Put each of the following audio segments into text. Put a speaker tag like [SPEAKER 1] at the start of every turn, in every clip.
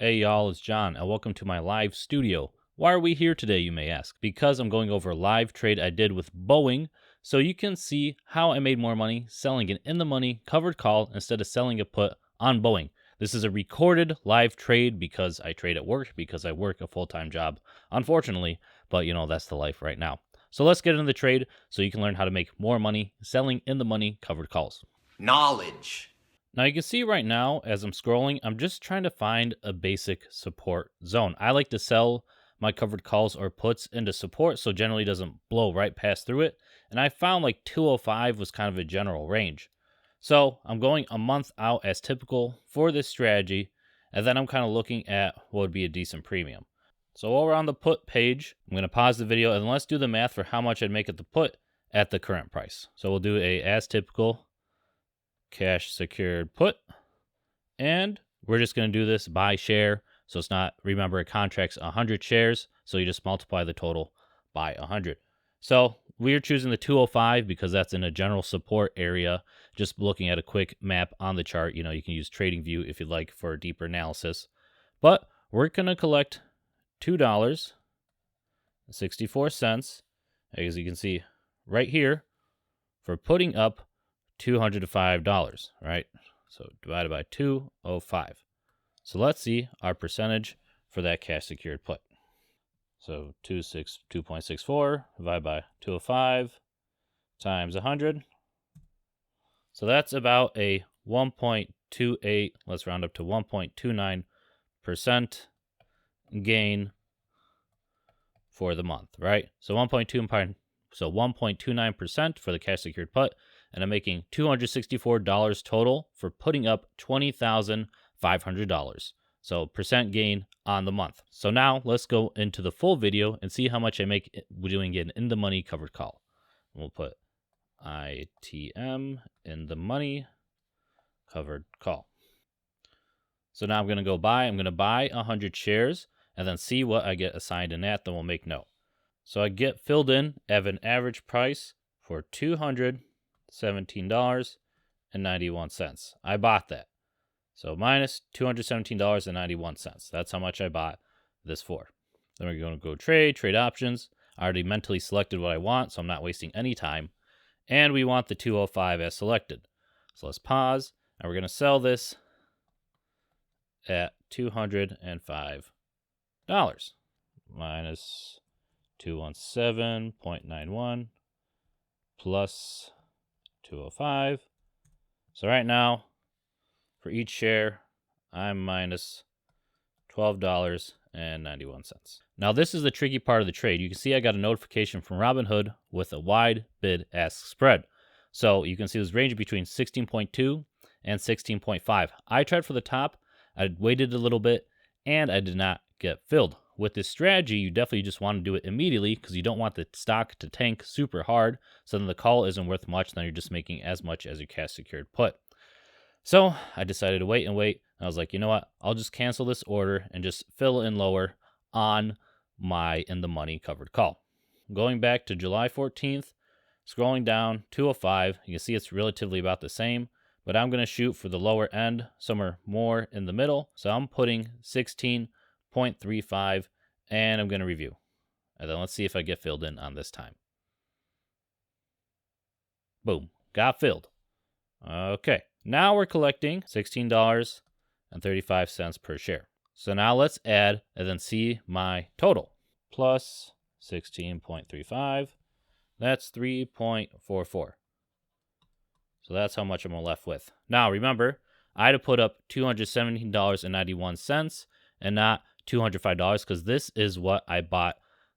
[SPEAKER 1] Hey y'all, it's John, and welcome to my live studio. Why are we here today, you may ask? Because I'm going over a live trade I did with Boeing, so you can see how I made more money selling an in-the-money covered call instead of selling a put on Boeing. This is a recorded live trade because I trade at work, because I work a full-time job, unfortunately, but that's the life right now. So let's get into the trade so you can learn how to make more money selling in-the-money covered calls.
[SPEAKER 2] Knowledge.
[SPEAKER 1] Now you can see right now as I'm scrolling, I'm just trying to find a basic support zone. I like to sell my covered calls or puts into support so generally doesn't blow right past through it. And I found like 205 was kind of a general range. So I'm going a month out as typical for this strategy. And then I'm kind of looking at what would be a decent premium. So while we're on the put page, I'm going to pause the video and let's do the math for how much I'd make at the put at the current price. So we'll do a as typical cash secured put, and we're just going to do this by share. So it's not, remember, a contract's 100 shares, so you just multiply the total by 100. So we're choosing the 205 because that's in a general support area. Just looking at a quick map on the chart, you can use TradingView if you'd like for a deeper analysis. But we're going to collect $2.64, as you can see right here, for putting up $205, right? So divided by 205. So let's see our percentage for that cash secured put. So 2.64 divided by 205 times 100. So that's about a 1.28, let's round up to 1.29% gain for the month, right? So 1.29% for the cash secured put, and I'm making $264 total for putting up $20,500. So percent gain on the month. So now let's go into the full video and see how much I make doing an in the money covered call. We'll put ITM in the money covered call. So now I'm going to go buy. I'm going to buy 100 shares and then see what I get assigned in that. Then we'll make note. So I get filled in at an average price for $217.91. I bought that. So minus $217.91. That's how much I bought this for. Then we're going to go trade options. I already mentally selected what I want, so I'm not wasting any time. And we want the 205 as selected. So let's pause, and we're going to sell this at $205 minus 217.91 plus 205. So right now, for each share, I'm minus $12.91. Now this is the tricky part of the trade. You can see I got a notification from Robinhood with a wide bid-ask spread. So you can see this range between 16.2 and 16.5. I tried for the top. I waited a little bit, and I did not get filled. With this strategy, you definitely just want to do it immediately because you don't want the stock to tank super hard, so then the call isn't worth much, then you're just making as much as your cash secured put. So I decided to wait. And I was like, you know what? I'll just cancel this order and just fill in lower on my in the money covered call. Going back to July 14th, scrolling down, 205, you can see it's relatively about the same, but I'm going to shoot for the lower end, somewhere more in the middle. So I'm putting 16.35, and I'm going to review. And then let's see if I get filled in on this time. Boom, got filled. Okay, now we're collecting $16.35 per share. So now let's add and then see my total. Plus 16.35, that's 3.44. So that's how much I'm left with. Now remember, I had to put up $217.91 and not $205 because this is what I bought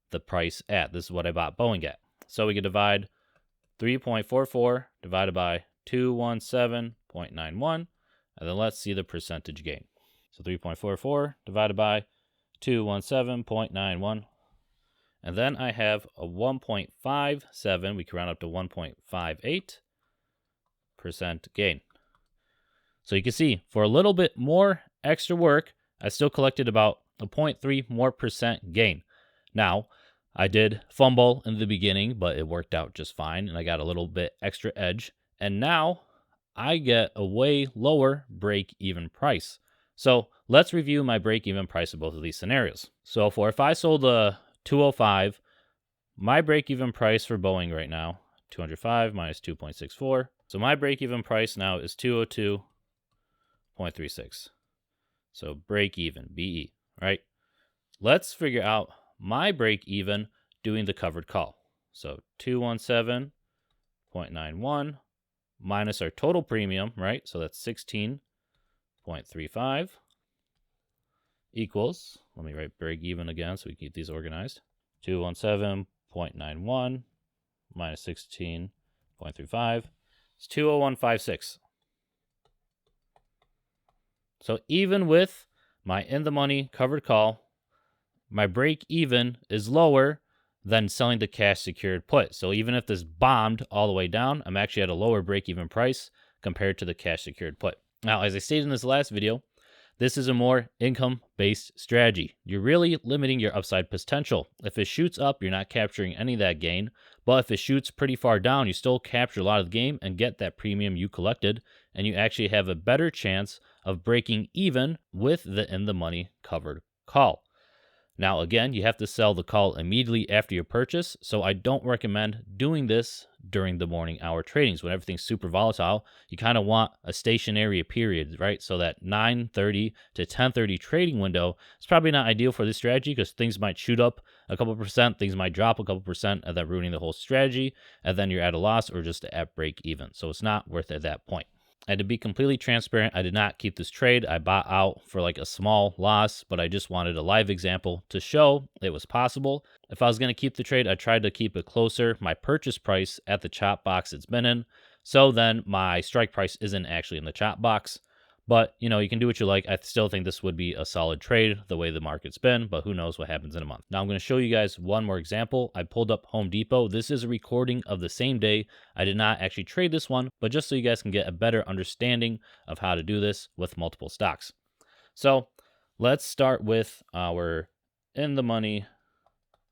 [SPEAKER 1] the price at. This is what I bought Boeing at. So we could divide 3.44 divided by 217.91, and then let's see the percentage gain. So 3.44 divided by 217.91, and then I have a 1.57, we can round up to 1.58% gain. So you can see, for a little bit more extra work, I still collected about a 0.3 more percent gain. Now, I did fumble in the beginning, but it worked out just fine, and I got a little bit extra edge. And now I get a way lower break-even price. So let's review my break-even price of both of these scenarios. So for if I sold a 205, my break-even price for Boeing right now, 205 minus 2.64. So my break-even price now is 202.36. So break-even, BE, right? Let's figure out my break-even doing the covered call. So 217.91 minus our total premium, right? So that's 16.35 equals, let me write break-even again so we keep these organized. 217.91 minus 16.35 is 201.56. So even with my in-the-money covered call, my break-even is lower than selling the cash secured put. So even if this bombed all the way down, I'm actually at a lower break-even price compared to the cash secured put. Now, as I stated in this last video, this is a more income-based strategy. You're really limiting your upside potential. If it shoots up, you're not capturing any of that gain. But if it shoots pretty far down, you still capture a lot of the game and get that premium you collected. And you actually have a better chance of breaking even with the in-the-money covered call. Now, again, you have to sell the call immediately after your purchase, so I don't recommend doing this during the morning hour tradings when everything's super volatile. You kind of want a stationary period, right? So that 9:30 to 10:30 trading window is probably not ideal for this strategy because things might shoot up a couple percent, things might drop a couple percent, and then ruining the whole strategy, and then you're at a loss or just at break even. So it's not worth it at that point. And to be completely transparent, I did not keep this trade. I bought out for like a small loss, but I just wanted a live example to show it was possible. If I was going to keep the trade, I tried to keep it closer, my purchase price at the chop box it's been in. So then my strike price isn't actually in the chop box. But, you know, you can do what you like. I still think this would be a solid trade the way the market's been, but who knows what happens in a month. Now I'm going to show you guys one more example. I pulled up Home Depot. This is a recording of the same day. I did not actually trade this one, but just so you guys can get a better understanding of how to do this with multiple stocks. So let's start with our in the money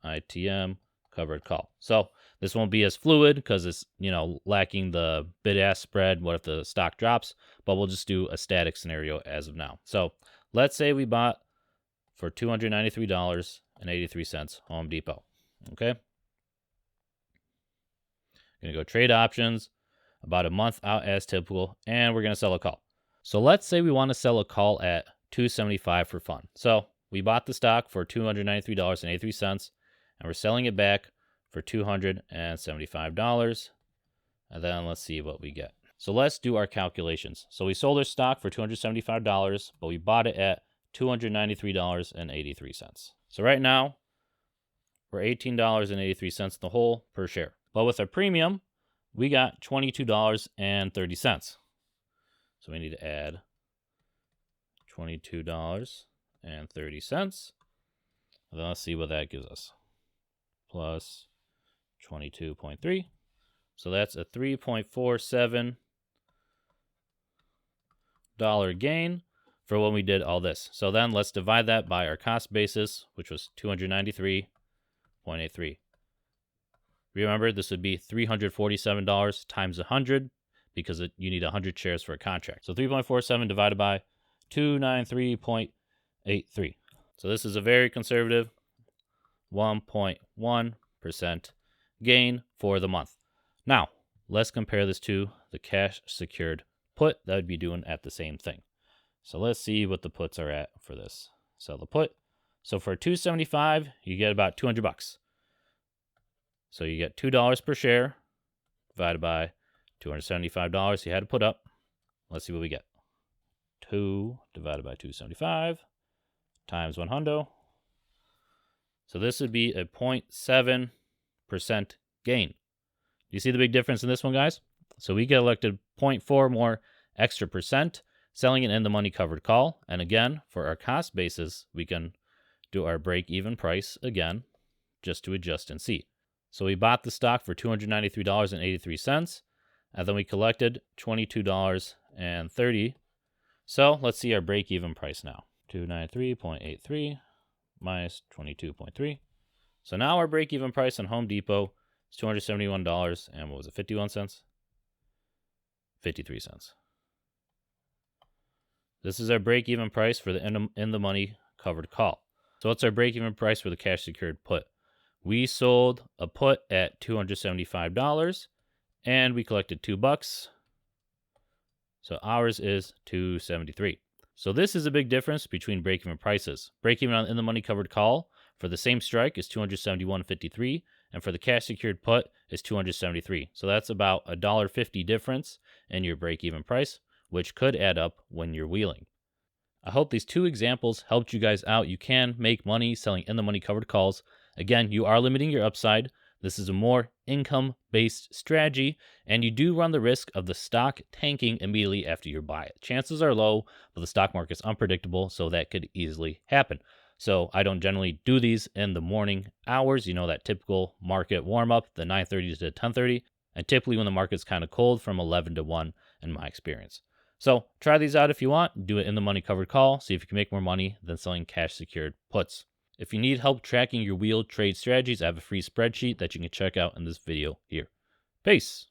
[SPEAKER 1] ITM covered call. So this won't be as fluid because it's, you know, lacking the bid-ask spread. What if the stock drops? But we'll just do a static scenario as of now. So let's say we bought for $293.83 Home Depot. Okay. Going to go trade options about a month out as typical, and we're going to sell a call. So let's say we want to sell a call at $275 for fun. So we bought the stock for $293.83, and we're selling it back for $275. And then let's see what we get. So let's do our calculations. So we sold our stock for $275, but we bought it at $293.83. So right now, we're $18.83 in the hole per share. But with our premium, we got $22.30. So we need to add $22.30. And then let's see what that gives us. Plus 22.3. So that's a $3.47 gain for when we did all this. So then let's divide that by our cost basis, which was $293.83. Remember, this would be $347 times 100 because you need 100 shares for a contract. So 3.47 divided by 293.83. So this is a very conservative 1.1% gain for the month. Now, let's compare this to the cash secured put that would be doing at the same thing. So let's see what the puts are at for this. Sell the put. So for $275, you get about $200. So you get $2 per share divided by $275 you had to put up. Let's see what we get. 2 divided by 275 times 100. So this would be a 0.7% gain. Do you see the big difference in this one, guys? So we get elected 0.4 more extra percent, selling it in the money covered call. And again, for our cost basis, we can do our break-even price again, just to adjust and see. So we bought the stock for $293.83, and then we collected $22.30. So let's see our break-even price now. 293.83 minus 22.3. So now our break-even price on Home Depot is $271, and what was it, 51 cents? 53 cents. This is our break-even price for the in the money covered call. So what's our break-even price for the cash secured put? We sold a put at $275 and we collected $2. So ours is $273. So this is a big difference between break-even prices. Break-even on in the money covered call for the same strike is $271.53, and for the cash secured put is $273. So that's about a $1.50 difference in your break-even price, which could add up when you're wheeling. I hope these two examples helped you guys out. You can make money selling in the money covered calls. Again, you are limiting your upside. This is a more income based strategy, and you do run the risk of the stock tanking immediately after you buy it. Chances are low, but the stock market's unpredictable, so that could easily happen. So I don't generally do these in the morning hours, that typical market warm up, the 9:30 to 10:30, and typically when the market's kind of cold from 11 to 1 in my experience. So try these out if you want. Do it in the money covered call. See if you can make more money than selling cash secured puts. If you need help tracking your wheel trade strategies, I have a free spreadsheet that you can check out in this video here. Peace.